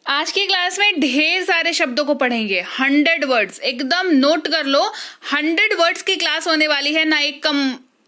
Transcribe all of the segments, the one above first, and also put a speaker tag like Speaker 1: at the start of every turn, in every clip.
Speaker 1: आज की क्लास में ढेर सारे शब्दों को पढ़ेंगे। 100 वर्ड्स एकदम नोट कर लो। 100 वर्ड्स की क्लास होने वाली है, ना एक कम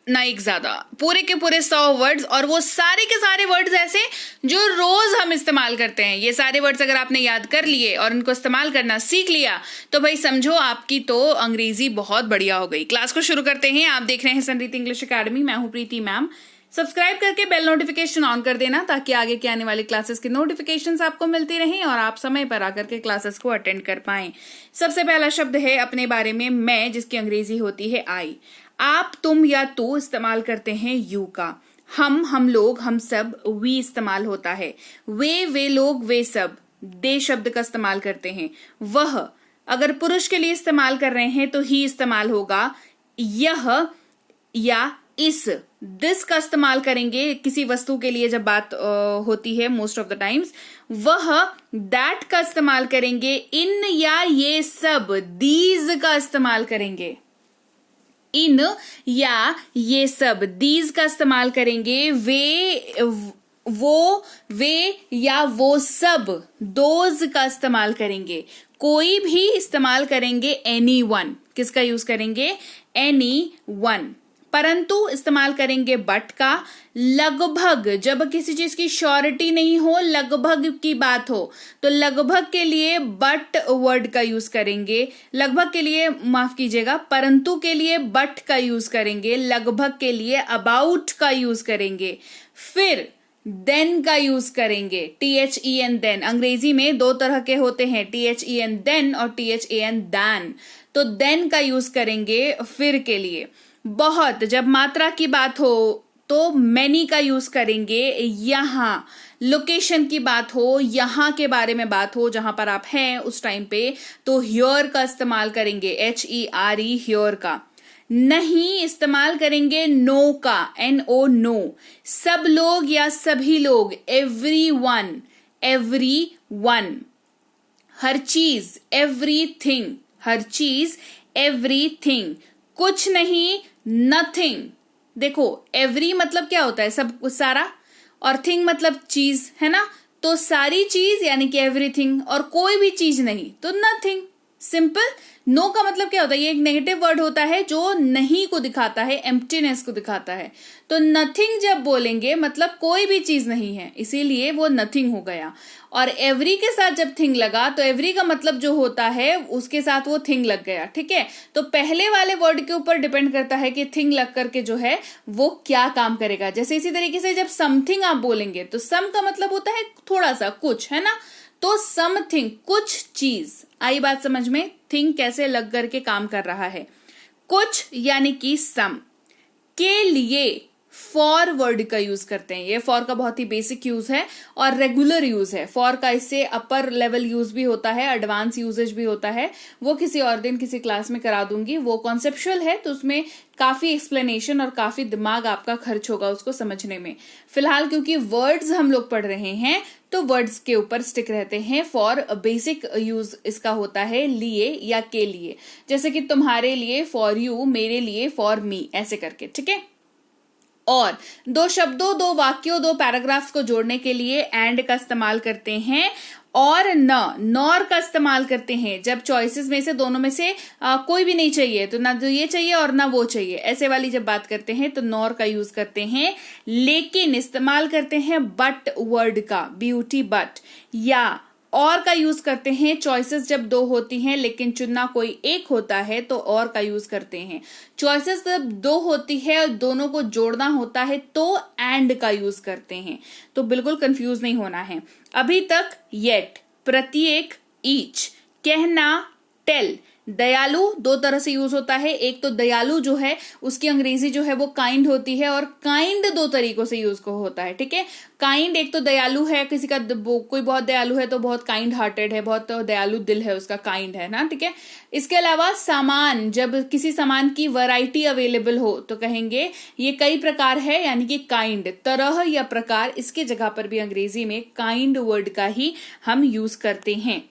Speaker 1: ना एक ज्यादा, पूरे के पूरे 100 वर्ड्स, और वो सारे के सारे वर्ड्स ऐसे जो रोज हम इस्तेमाल करते हैं। ये सारे वर्ड्स अगर आपने याद कर लिए और उनको इस्तेमाल करना सीख लिया तो भाई समझो आपकी तो अंग्रेजी बहुत बढ़िया हो गई। क्लास को शुरू करते हैं। आप देख रहे हैं संरीति इंग्लिश अकेडमी। मैं हूं प्रीति मैम। सब्सक्राइब करके बेल नोटिफिकेशन ऑन कर देना ताकि आगे के आने वाली क्लासेस की नोटिफिकेशंस आपको मिलती रहें और आप समय पर आकर के क्लासेस को अटेंड कर पाएं। सबसे पहला शब्द है अपने बारे में मैं, जिसकी अंग्रेजी होती है आई। आप, तुम या तू इस्तेमाल करते हैं यू का। हम लोग, हम सब, वी इस्तेमाल होता है। वे लोग, वे सब, दे शब्द का इस्तेमाल करते हैं। वह अगर पुरुष के लिए इस्तेमाल कर रहे हैं तो ही इस्तेमाल होगा। यह या इस, दिस का इस्तेमाल करेंगे किसी वस्तु के लिए जब बात होती है मोस्ट ऑफ द टाइम्स। वह, दैट का इस्तेमाल करेंगे। इन या ये सब, दीज का इस्तेमाल करेंगे। इन या ये सब, दीज का इस्तेमाल करेंगे। वे या वो सब, दोज का इस्तेमाल करेंगे। कोई भी इस्तेमाल करेंगे एनी वन। किसका यूज करेंगे? Any one. परंतु इस्तेमाल करेंगे बट का। लगभग, जब किसी चीज की श्योरिटी नहीं हो, लगभग की बात हो, तो लगभग के लिए बट वर्ड का यूज करेंगे। लगभग के लिए, माफ कीजिएगा, परंतु के लिए बट का यूज करेंगे। लगभग के लिए अबाउट का यूज करेंगे। फिर देन का यूज करेंगे। THEN, then. अंग्रेजी में दो तरह के होते हैं, THEN देन और THAN दैन। तो देन का यूज करेंगे फिर के लिए। बहुत, जब मात्रा की बात हो तो मैनी का यूज करेंगे। यहां लोकेशन की बात हो, यहां के बारे में बात हो, जहां पर आप हैं उस टाइम पे, तो हियर का इस्तेमाल करेंगे। HERE, हियर का। नहीं इस्तेमाल करेंगे नो का, NO, नो। सब लोग या सभी लोग, एवरीवन, एवरीवन। हर चीज, एवरीथिंग, हर चीज, एवरीथिंग। कुछ नहीं, नथिंग। देखो, एवरी मतलब क्या होता है? सब, सारा, और थिंग मतलब चीज, है ना? तो सारी चीज यानी कि एवरीथिंग, और कोई भी चीज नहीं तो नथिंग। सिंपल। नो का मतलब क्या होता है? ये एक नेगेटिव वर्ड होता है जो नहीं को दिखाता है, एम्प्टीनेस को दिखाता है। तो नथिंग जब बोलेंगे मतलब कोई भी चीज नहीं है, इसीलिए वो नथिंग हो गया। और एवरी के साथ जब थिंग लगा तो एवरी का मतलब जो होता है उसके साथ वो थिंग लग गया। ठीक है, तो पहले वाले वर्ड के ऊपर डिपेंड करता है कि थिंग लग करके जो है वो क्या काम करेगा। जैसे इसी तरीके से जब समथिंग आप बोलेंगे तो सम का मतलब होता है थोड़ा सा, कुछ, है ना? तो समथिंग, कुछ चीज। आई बात समझ में? थिंग कैसे लग करके काम कर रहा है। कुछ यानी कि सम। के लिए फॉर वर्ड का यूज करते हैं। ये फॉर का बहुत ही बेसिक यूज है और रेगुलर यूज है। फॉर का इससे अपर लेवल यूज भी होता है, एडवांस यूजेज भी होता है। वो किसी और दिन किसी क्लास में करा दूंगी। वो कॉन्सेप्चुअल है तो उसमें काफी एक्सप्लेनेशन और काफी दिमाग आपका खर्च होगा उसको समझने में। फिलहाल क्योंकि वर्ड्स हम लोग पढ़ रहे हैं तो वर्ड्स के ऊपर स्टिक रहते हैं। फॉर बेसिक यूज इसका होता है लिए या के लिए। जैसे कि तुम्हारे लिए फॉर यू, मेरे लिए फॉर मी, ऐसे करके। ठीक है, और दो शब्दों, दो वाक्यों, दो पैराग्राफ्स को जोड़ने के लिए एंड का इस्तेमाल करते हैं। और नॉर का इस्तेमाल करते हैं जब चॉइसेस में से दोनों में से कोई भी नहीं चाहिए, तो ना तो ये चाहिए और ना वो चाहिए, ऐसे वाली जब बात करते हैं तो नॉर का यूज करते हैं। लेकिन इस्तेमाल करते हैं बट वर्ड का, ब्यूटी बट। या और का यूज करते हैं चॉइसेस जब दो होती हैं लेकिन चुनना कोई एक होता है तो और का यूज करते हैं। चॉइसेस जब दो होती है और दोनों को जोड़ना होता है तो एंड का यूज करते हैं। तो बिल्कुल कंफ्यूज नहीं होना है। अभी तक येट, प्रत्येक, ईच, कहना, टेल। दयालु दो तरह से यूज होता है। एक तो दयालु जो है उसकी अंग्रेजी जो है वो काइंड होती है, और काइंड दो तरीकों से यूज को होता है। ठीक है, काइंड एक तो दयालु है, किसी का कोई बहुत दयालु है तो बहुत काइंड हार्टेड है, बहुत दयालु दिल है उसका, काइंड है ना। ठीक है, इसके अलावा सामान, जब किसी सामान की वैरायटी अवेलेबल हो तो कहेंगे ये कई प्रकार है, यानी कि काइंड। तरह या प्रकार, इसके जगह पर भी अंग्रेजी में काइंड वर्ड का ही हम यूज करते हैं।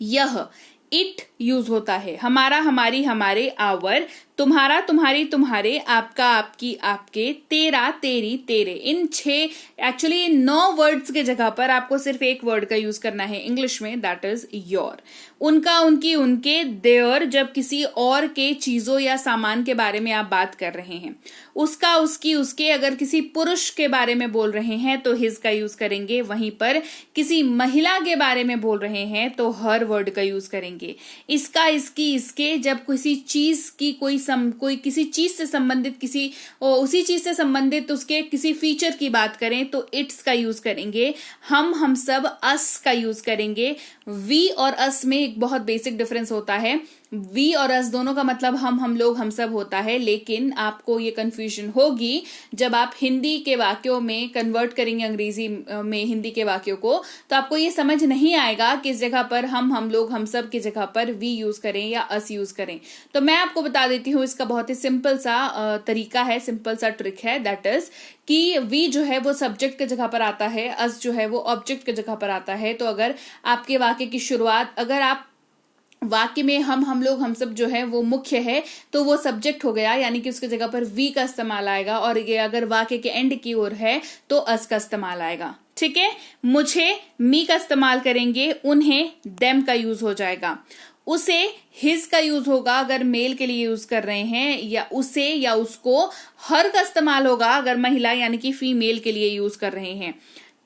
Speaker 1: यह, इट यूज होता है। हमारा, हमारी, हमारे, आवर, तुम्हारा, तुम्हारी, तुम्हारे, आपका, आपकी, आपके, तेरा, तेरी, तेरे, इन 6 एक्चुअली 9 वर्ड्स के जगह पर आपको सिर्फ एक वर्ड का यूज करना है इंग्लिश में, दैट इज योर। उनका, उनकी, उनके, देयर जब किसी और के चीजों या सामान के बारे में आप बात कर रहे हैं। उसका, उसकी, उसके अगर किसी पुरुष के बारे में बोल रहे हैं तो हिज का यूज करेंगे। वहीं पर किसी महिला के बारे में बोल रहे हैं तो हर वर्ड का यूज करेंगे। इसका, इसकी, इसके जब किसी चीज की कोई किसी चीज से संबंधित उसी चीज से संबंधित उसके किसी फीचर की बात करें तो इट्स का यूज करेंगे। हम सब अस का यूज करेंगे। वी और अस में एक बहुत बेसिक डिफरेंस होता है। वी और अस दोनों का मतलब हम लोग, हम सब होता है, लेकिन आपको ये कंफ्यूजन होगी जब आप हिंदी के वाक्यों में कन्वर्ट करेंगे अंग्रेजी में हिंदी के वाक्यों को, तो आपको ये समझ नहीं आएगा किस जगह पर हम लोग, हम सब की जगह पर वी यूज करें या अस यूज करें। तो मैं आपको बता देती हूँ, इसका बहुत ही सिंपल सा तरीका है, सिंपल सा ट्रिक है, दैट इज कि वी जो है वो सब्जेक्ट की जगह पर आता है, अस जो है वो ऑब्जेक्ट की जगह पर आता है। तो अगर आपके वाक्य की शुरुआत, अगर आप वाक्य में हम लोग, हम सब जो है वो मुख्य है तो वो सब्जेक्ट हो गया, यानी कि उसकी जगह पर वी का इस्तेमाल आएगा। और ये अगर वाक्य के एंड की ओर है तो अस का इस्तेमाल आएगा। ठीक है, मुझे मी का इस्तेमाल करेंगे, उन्हें देम का यूज हो जाएगा, उसे हिज का यूज होगा अगर मेल के लिए यूज कर रहे हैं, या उसे या उसको हर का इस्तेमाल होगा अगर महिला यानी कि फीमेल के लिए यूज कर रहे हैं।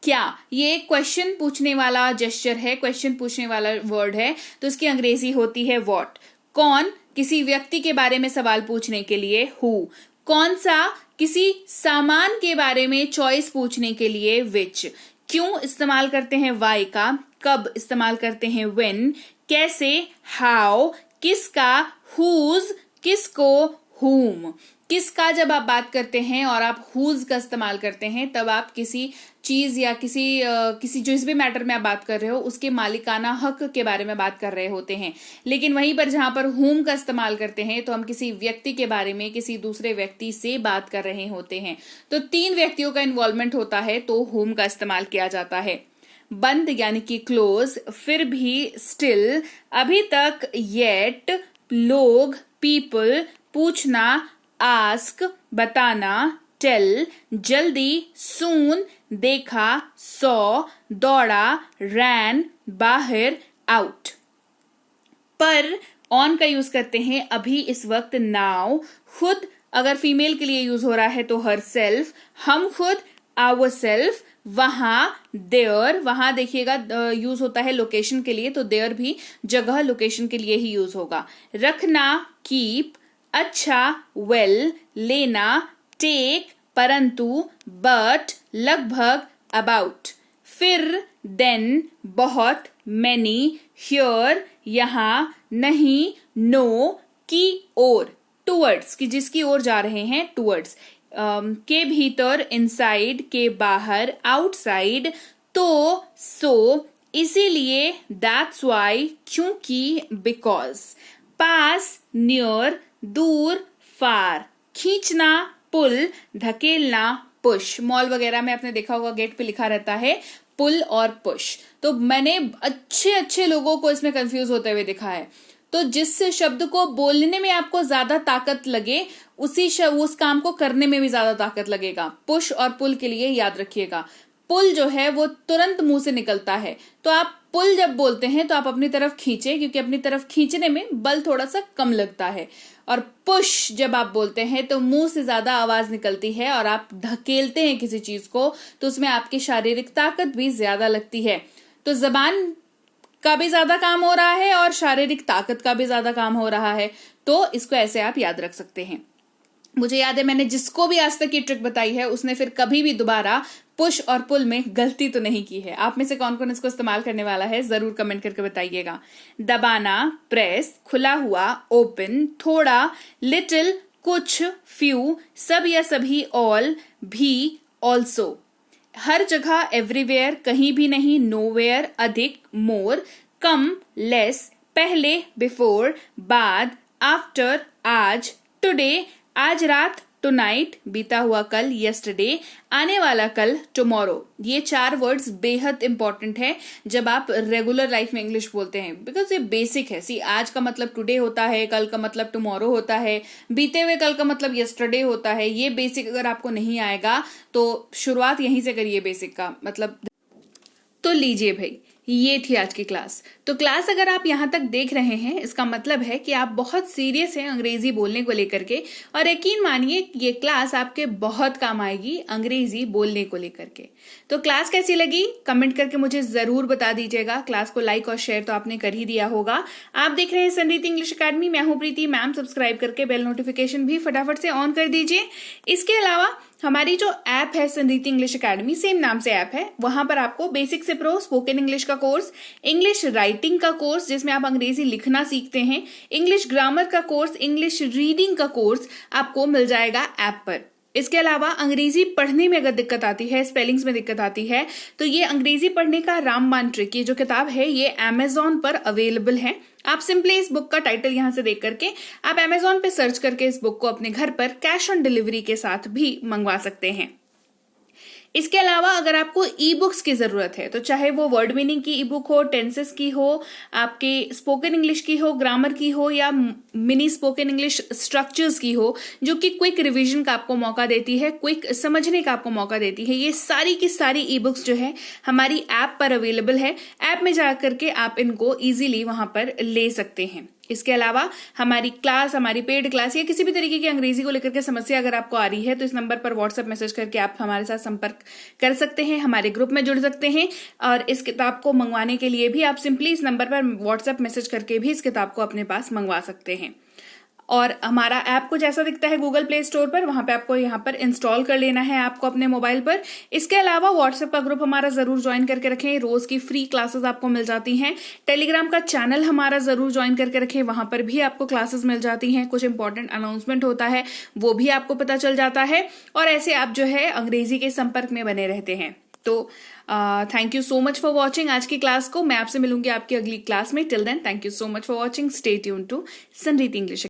Speaker 1: क्या, ये क्वेश्चन पूछने वाला जेस्चर है, क्वेश्चन पूछने वाला वर्ड है, तो इसकी अंग्रेजी होती है व्हाट। कौन, किसी व्यक्ति के बारे में सवाल पूछने के लिए हु। कौन सा, किसी सामान के बारे में चॉइस पूछने के लिए विच। क्यों इस्तेमाल करते हैं वाई का, कब इस्तेमाल करते हैं व्हेन, कैसे हाउ, किसका हुज, किसको हुम। किसका जब आप बात करते हैं और आप हुज का इस्तेमाल करते हैं तब आप किसी चीज या किसी जिस भी मैटर में आप बात कर रहे हो उसके मालिकाना हक के बारे में बात कर रहे होते हैं। लेकिन वहीं पर जहां पर हुम का इस्तेमाल करते हैं तो हम किसी व्यक्ति के बारे में, किसी दूसरे व्यक्ति से बात कर रहे होते हैं। तो 3 व्यक्तियों का इन्वॉल्वमेंट होता है तो हुम का इस्तेमाल किया जाता है। बंद यानी कि क्लोज, फिर भी, स्टिल, अभी तक, येट, लोग, पीपल, पूछना, आस्क, बताना, टेल, जल्दी, सून, देखा, सॉ, दौड़ा, रैन, बाहर, आउट। पर ऑन का यूज करते हैं अभी, इस वक्त, नाउ। खुद अगर फीमेल के लिए यूज हो रहा है तो हर सेल्फ, हम खुद, आवर सेल्फ। वहां, देयर, वहां देखिएगा यूज होता है लोकेशन के लिए, तो देयर भी जगह लोकेशन के लिए ही यूज होगा। रखना, कीप, अच्छा, वेल, लेना, टेक, परंतु, बट, लगभग, अबाउट। फिर, देन, बहुत, मैनी, हियर, यहां, नहीं, नो, की ओर, टूवर्ड्स, कि जिसकी ओर जा रहे हैं, टूवर्ड्स। के भीतर, इनसाइड, के बाहर, आउटसाइड, तो, सो, इसीलिए, दैट्स वाई, क्योंकि, बिकॉज। पास, नियर, दूर, फार, खींचना, पुल, धकेलना, पुश। मॉल वगैरह में आपने देखा होगा गेट पे लिखा रहता है पुल और पुश। तो मैंने अच्छे लोगों को इसमें कंफ्यूज होते हुए देखा है। तो जिस शब्द को बोलने में आपको ज्यादा ताकत लगे उस काम को करने में भी ज्यादा ताकत लगेगा। पुश और पुल के लिए याद रखिएगा, पुल जो है वो तुरंत मुंह से निकलता है, तो आप पुल जब बोलते हैं तो आप अपनी तरफ खींचे, क्योंकि अपनी तरफ खींचने में बल थोड़ा सा कम लगता है। और पुश जब आप बोलते हैं तो मुंह से ज्यादा आवाज निकलती है और आप धकेलते हैं किसी चीज को, तो उसमें आपकी शारीरिक ताकत भी ज्यादा लगती है। तो जबान का भी ज्यादा काम हो रहा है और शारीरिक ताकत का भी ज्यादा काम हो रहा है। तो इसको ऐसे आप याद रख सकते हैं। मुझे याद है मैंने जिसको भी आज तक ये ट्रिक बताई है उसने फिर कभी भी दोबारा पुश और पुल में गलती तो नहीं की है। आप में से कौन कौन इसको इस्तेमाल करने वाला है जरूर कमेंट करके बताइएगा। दबाना, प्रेस, खुला हुआ, ओपन, थोड़ा, लिटिल, कुछ, फ्यू, सब या सभी, ऑल, भी, ऑल्सो। हर जगह, एवरीवेयर, कहीं भी नहीं, नोवेयर, अधिक, मोर, कम, लेस, पहले, बिफोर, बाद, आफ्टर, आज, टुडे, आज रात, टुनाइट बीता हुआ कल, यस्टरडे आने वाला कल, टुमारो। ये 4 वर्ड्स बेहद इंपॉर्टेंट है जब आप रेगुलर लाइफ में इंग्लिश बोलते हैं, बिकॉज ये बेसिक है। सी आज का मतलब टुडे होता है, कल का मतलब टुमारो होता है, बीते हुए कल का मतलब यस्टरडे होता है। ये बेसिक अगर आपको नहीं आएगा तो शुरुआत यहीं से करिए बेसिक का मतलब। तो लीजिए भाई, ये थी आज की क्लास। तो क्लास अगर आप यहां तक देख रहे हैं, इसका मतलब है कि आप बहुत सीरियस हैं अंग्रेजी बोलने को लेकर के, और यकीन मानिए ये क्लास आपके बहुत काम आएगी अंग्रेजी बोलने को लेकर के। तो क्लास कैसी लगी कमेंट करके मुझे जरूर बता दीजिएगा। क्लास को लाइक और शेयर तो आपने कर ही दिया होगा। आप देख रहे हैं संरीति इंग्लिश अकेडमी, मैं हूं प्रीति मैम। सब्सक्राइब करके बेल नोटिफिकेशन भी फटाफट से ऑन कर दीजिए। इसके अलावा हमारी जो ऐप है संरीति इंग्लिश अकेडमी, सेम नाम से ऐप है, वहां पर आपको बेसिक से प्रो स्पोकन इंग्लिश का कोर्स, इंग्लिश राइटिंग का कोर्स जिसमें आप अंग्रेजी लिखना सीखते हैं, इंग्लिश ग्रामर का कोर्स, इंग्लिश रीडिंग का कोर्स आपको मिल जाएगा ऐप पर। इसके अलावा अंग्रेजी पढ़ने में अगर दिक्कत आती है, स्पेलिंग्स में दिक्कत आती है, तो ये अंग्रेजी पढ़ने का रामबाण ट्रिक, ये जो किताब है ये अमेजॉन पर अवेलेबल है। आप सिंपली इस बुक का टाइटल यहां से देख करके आप अमेजॉन पे सर्च करके इस बुक को अपने घर पर कैश ऑन डिलीवरी के साथ भी मंगवा सकते हैं। इसके अलावा अगर आपको ई बुक्स की जरूरत है, तो चाहे वो वर्ड मीनिंग की ई बुक हो, टेंसेस की हो, आपके स्पोकन इंग्लिश की हो, ग्रामर की हो, या मिनी स्पोकन इंग्लिश स्ट्रक्चर्स की हो, जो कि क्विक रिवीजन का आपको मौका देती है, क्विक समझने का आपको मौका देती है, ये सारी की सारी ई बुक्स जो है हमारी ऐप पर अवेलेबल है। ऐप में जाकर के आप इनको इजीली वहां पर ले सकते हैं। इसके अलावा हमारी क्लास, हमारी पेड क्लास या किसी भी तरीके की अंग्रेजी को लेकर के समस्या अगर आपको आ रही है, तो इस नंबर पर व्हाट्सएप मैसेज करके आप हमारे साथ संपर्क कर सकते हैं, हमारे ग्रुप में जुड़ सकते हैं। और इस किताब को मंगवाने के लिए भी आप सिंपली इस नंबर पर व्हाट्सएप मैसेज करके भी इस किताब को अपने पास मंगवा सकते हैं। और हमारा ऐप कुछ ऐसा दिखता है गूगल प्ले स्टोर पर, वहां पे आपको यहाँ पर इंस्टॉल कर लेना है ऐप को अपने मोबाइल पर। इसके अलावा व्हाट्सएप का ग्रुप हमारा जरूर ज्वाइन करके रखें, रोज की फ्री क्लासेस आपको मिल जाती हैं। टेलीग्राम का चैनल हमारा जरूर ज्वाइन करके रखें, वहां पर भी आपको क्लासेस मिल जाती हैं, कुछ इंपॉर्टेंट अनाउंसमेंट होता है वो भी आपको पता चल जाता है, और ऐसे आप जो है अंग्रेजी के संपर्क में बने रहते हैं। तो thank you so much for watching आज की क्लास को। मैं आपसे मिलूंगी आपकी अगली क्लास में। Till then thank you so much for watching. Stay tuned to Sanriti English.